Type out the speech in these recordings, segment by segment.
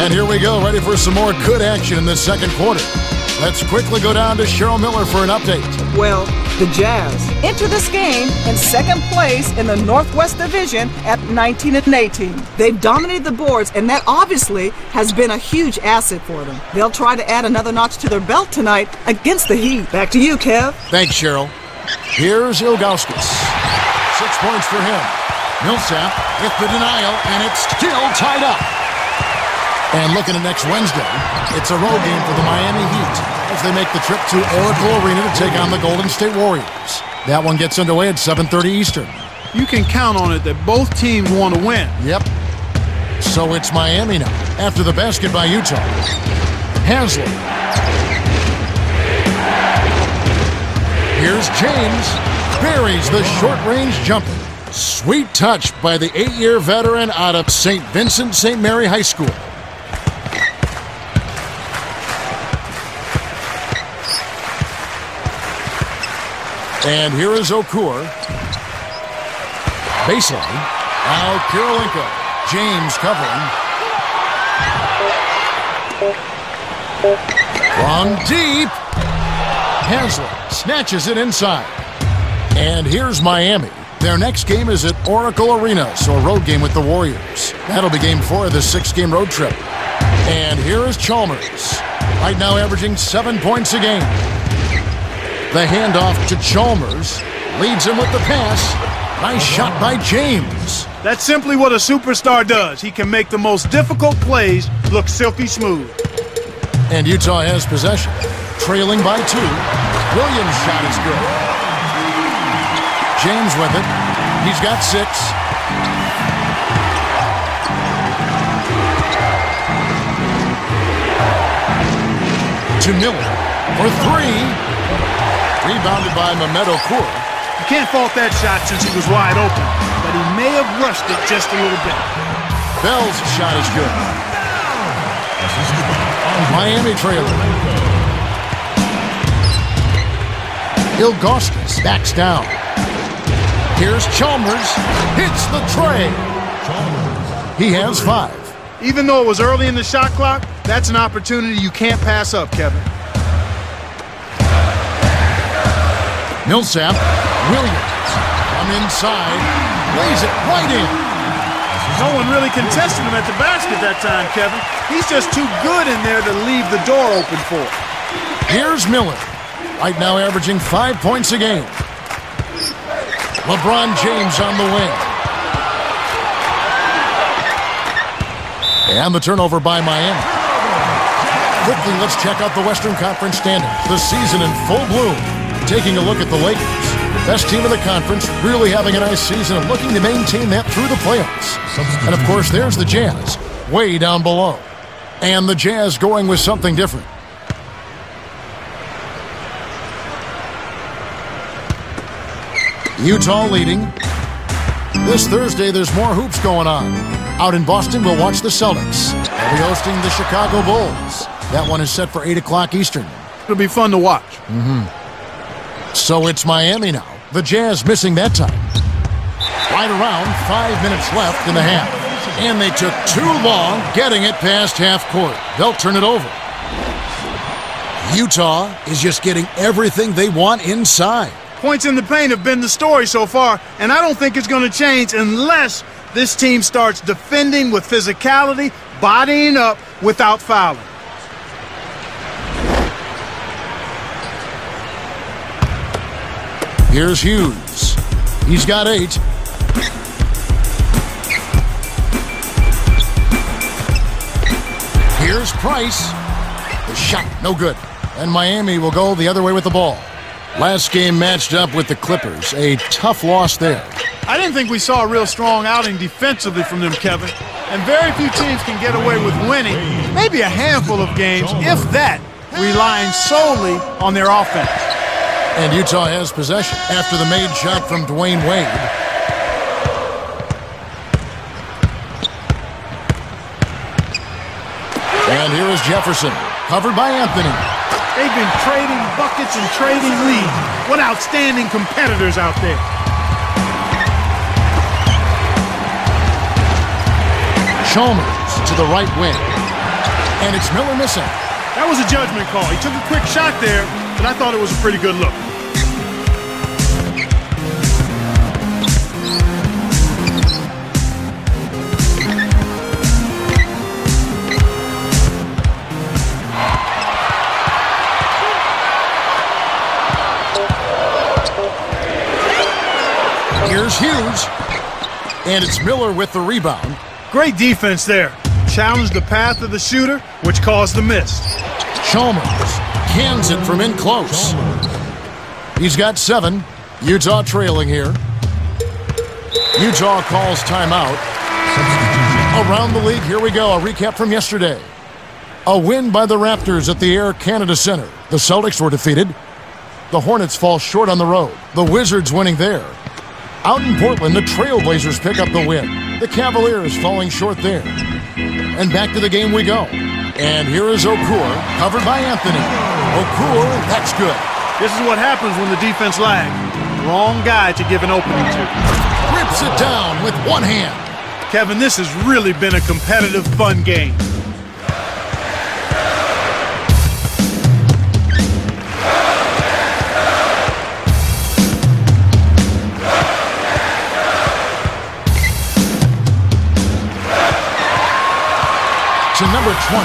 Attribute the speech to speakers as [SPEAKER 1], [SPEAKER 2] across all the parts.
[SPEAKER 1] And here we go, ready for some more good action in this second quarter. Let's quickly go down to Cheryl Miller for an update.
[SPEAKER 2] Well, the Jazz enter this game in second place in the Northwest Division at 19-18. They've dominated the boards, and that obviously has been a huge asset for them. They'll try to add another notch to their belt tonight against the Heat. Back to you, Kev.
[SPEAKER 1] Thanks, Cheryl. Here's Ilgauskas. 6 points for him. Millsap with the denial, and it's still tied up. And looking at next Wednesday, it's a road game for the Miami Heat as they make the trip to Oracle Arena to take on the Golden State Warriors. That one gets underway at 7:30 Eastern.
[SPEAKER 3] You can count on it that both teams want to win.
[SPEAKER 1] Yep. So it's Miami now, after the basket by Utah. Haslem. Here's James. Buries the short-range jumper. Sweet touch by the 8-year veteran out of St. Vincent St. Mary High School. And here is Okur. Baseline. Now Kirilenko. James covering. From deep. Haslem snatches it inside. And here's Miami. Their next game is at Oracle Arena, so a road game with the Warriors. That'll be game 4 of the 6-game road trip. And here is Chalmers. Right now averaging 7 points a game. The handoff to Chalmers. Leads him with the pass. Nice shot by James.
[SPEAKER 3] That's simply what a superstar does. He can make the most difficult plays look silky smooth.
[SPEAKER 1] And Utah has possession. Trailing by 2. Williams' shot is good. James with it. He's got 6. To Miller for 3. Rebounded by Mehmet Okur.
[SPEAKER 3] You can't fault that shot since he was wide open, but he may have rushed it just a little bit.
[SPEAKER 1] Bell's shot is good. Miami trailer. Ilgauskas backs down. Here's Chalmers. Hits the tray. He has 5.
[SPEAKER 3] Even though it was early in the shot clock, that's an opportunity you can't pass up, Kevin.
[SPEAKER 1] Millsap. Williams. From inside. Lays it right in.
[SPEAKER 3] No one really contested him at the basket that time, Kevin. He's just too good in there to leave the door open for him.
[SPEAKER 1] Here's Miller. Right now averaging 5 points a game. LeBron James on the wing. And the turnover by Miami. Quickly, let's check out the Western Conference standings. The season in full bloom. Taking a look at the Lakers. Best team in the conference, really having a nice season and looking to maintain that through the playoffs. And of course, there's the Jazz, way down below. And the Jazz going with something different. Utah leading. This Thursday, there's more hoops going on. Out in Boston, we'll watch the Celtics. They'll be hosting the Chicago Bulls. That one is set for 8 o'clock Eastern.
[SPEAKER 3] It'll be fun to watch.
[SPEAKER 1] So it's Miami now. The Jazz missing that time. Right around 5 minutes left in the half. And they took too long getting it past half court. They'll turn it over. Utah is just getting everything they want inside.
[SPEAKER 3] Points in the paint have been the story so far, and I don't think it's going to change unless this team starts defending with physicality, bodying up without fouling.
[SPEAKER 1] Here's Hughes. He's got 8. Here's Price. The shot, no good. And Miami will go the other way with the ball. Last game matched up with the Clippers. A tough loss there.
[SPEAKER 3] I didn't think we saw a real strong outing defensively from them, Kevin. And very few teams can get away with winning. Maybe a handful of games, if that, relying solely on their offense.
[SPEAKER 1] And Utah has possession after the made shot from Dwayne Wade. And here is Jefferson, covered by Anthony.
[SPEAKER 3] They've been trading buckets and trading leads. What outstanding competitors out there.
[SPEAKER 1] Chalmers to the right wing. And it's Miller missing.
[SPEAKER 3] That was a judgment call. He took a quick shot there, but I thought it was a pretty good look.
[SPEAKER 1] Here's Hughes. And it's Miller with the rebound.
[SPEAKER 3] Great defense there. Challenged the path of the shooter, which caused the miss.
[SPEAKER 1] Chalmers cans it from in close. He's got 7. Utah trailing here. Utah calls timeout. Around the league, here we go. A recap from yesterday. A win by the Raptors at the Air Canada Center. The Celtics were defeated. The Hornets fall short on the road. The Wizards winning there. Out in Portland, the Trailblazers pick up the win. The Cavaliers falling short there. And back to the game we go. And here is Okur, covered by Anthony. Okur, that's good.
[SPEAKER 3] This is what happens when the defense lags. Wrong guy to give an opening to.
[SPEAKER 1] Rips it down with one hand.
[SPEAKER 3] Kevin, this has really been a competitive, fun game.
[SPEAKER 1] To number 20,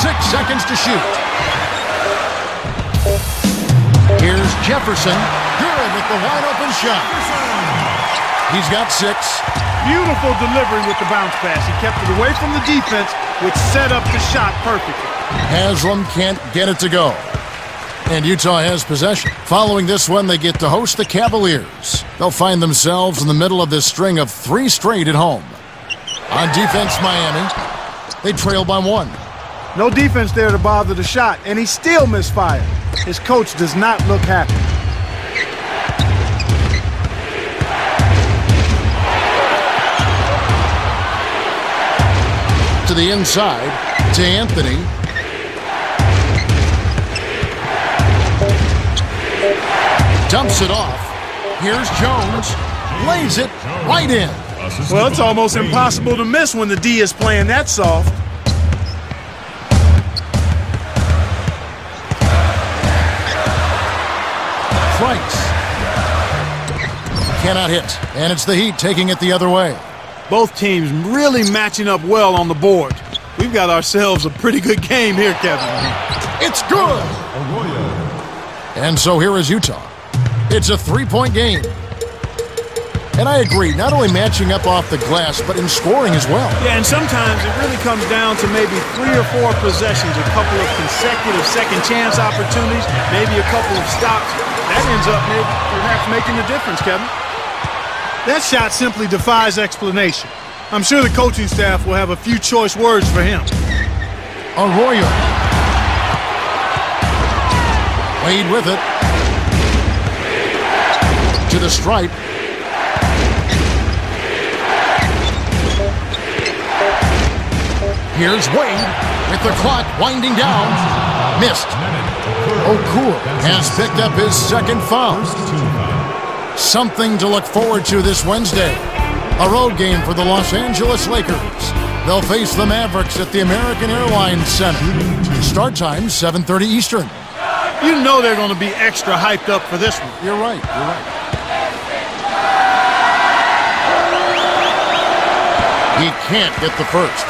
[SPEAKER 1] 6 seconds to shoot. Here's Jefferson, good with the wide open shot. He's got 6.
[SPEAKER 3] Beautiful delivery with the bounce pass. He kept it away from the defense, which set up the shot perfectly.
[SPEAKER 1] Haslam can't get it to go. And Utah has possession. Following this one, they get to host the Cavaliers. They'll find themselves in the middle of this string of 3 straight at home. On defense, Miami. They trail by 1.
[SPEAKER 3] No defense there to bother the shot, and he still misfired. His coach does not look happy.
[SPEAKER 1] To the inside, to Anthony. Dumps it off. Here's Jones. Lays it right in.
[SPEAKER 3] Well, it's almost impossible to miss when the D is playing that soft.
[SPEAKER 1] Price. Cannot hit. And it's the Heat taking it the other way.
[SPEAKER 3] Both teams really matching up well on the board. We've got ourselves a pretty good game here, Kevin.
[SPEAKER 1] It's good! And so here is Utah. It's a 3-point game. And I agree, not only matching up off the glass, but in scoring as well.
[SPEAKER 3] Yeah, and sometimes it really comes down to maybe 3 or 4 possessions, a couple of consecutive second chance opportunities, maybe a couple of stops. That ends up perhaps making the difference, Kevin. That shot simply defies explanation. I'm sure the coaching staff will have a few choice words for him.
[SPEAKER 1] Arroyo. Wade with it. To the stripe. Here's Wade with the clock winding down. Missed. Okur has picked up his 2nd foul. Something to look forward to this Wednesday. A road game for the Los Angeles Lakers. They'll face the Mavericks at the American Airlines Center. Start time, 7:30 Eastern.
[SPEAKER 3] You know they're going to be extra hyped up for this one.
[SPEAKER 1] You're right. He can't get the first.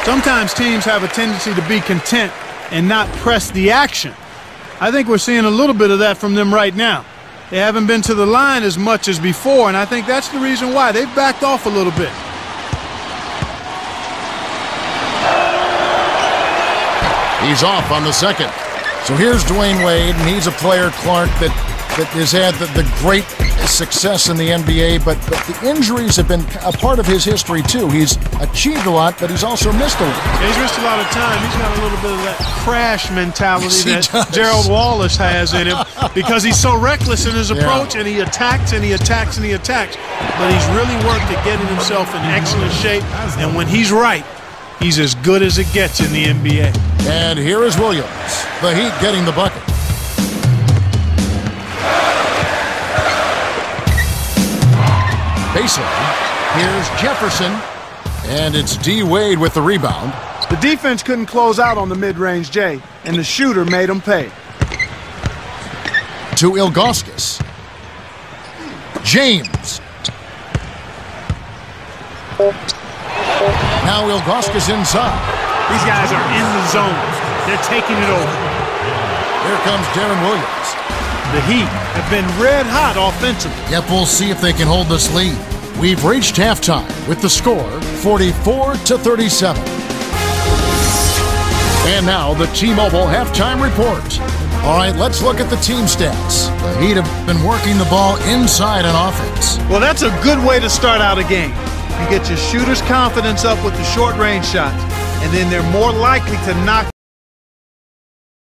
[SPEAKER 3] Sometimes teams have a tendency to be content and not press the action. I think we're seeing a little bit of that from them right now. They haven't been to the line as much as before, and I think that's the reason why. They've backed off a little bit.
[SPEAKER 1] He's off on the 2nd. So here's Dwayne Wade, and he's a player, Clark, that has had the great success in the NBA, but the injuries have been a part of his history, too. He's achieved a lot, but he's also missed a lot.
[SPEAKER 3] Yeah, he's missed a lot of time. He's got a little bit of that crash mentality
[SPEAKER 1] Yes,
[SPEAKER 3] that Gerald Wallace has in him because he's so reckless in his approach,
[SPEAKER 1] Yeah.
[SPEAKER 3] and he attacks and he attacks and he attacks. But he's really worked at getting himself in excellent shape, and when he's right, he's as good as it gets in the NBA.
[SPEAKER 1] And here is Williams, the Heat getting the bucket. Baseline. Here's Jefferson. And it's D. Wade with the rebound.
[SPEAKER 3] The defense couldn't close out on the mid-range J, and the shooter made them pay.
[SPEAKER 1] To Ilgauskas. James. Now Ilgauskas inside.
[SPEAKER 3] These guys are in the zone. They're taking it over.
[SPEAKER 1] Here comes Darren Williams.
[SPEAKER 3] The Heat have been red hot offensively.
[SPEAKER 1] Yep, we'll see if they can hold this lead. We've reached halftime with the score 44-37. And now the T-Mobile halftime report. All right, let's look at the team stats. The Heat have been working the ball inside on offense.
[SPEAKER 3] Well, that's a good way to start out a game. You get your shooter's confidence up with the short-range shots, and then they're more likely to knock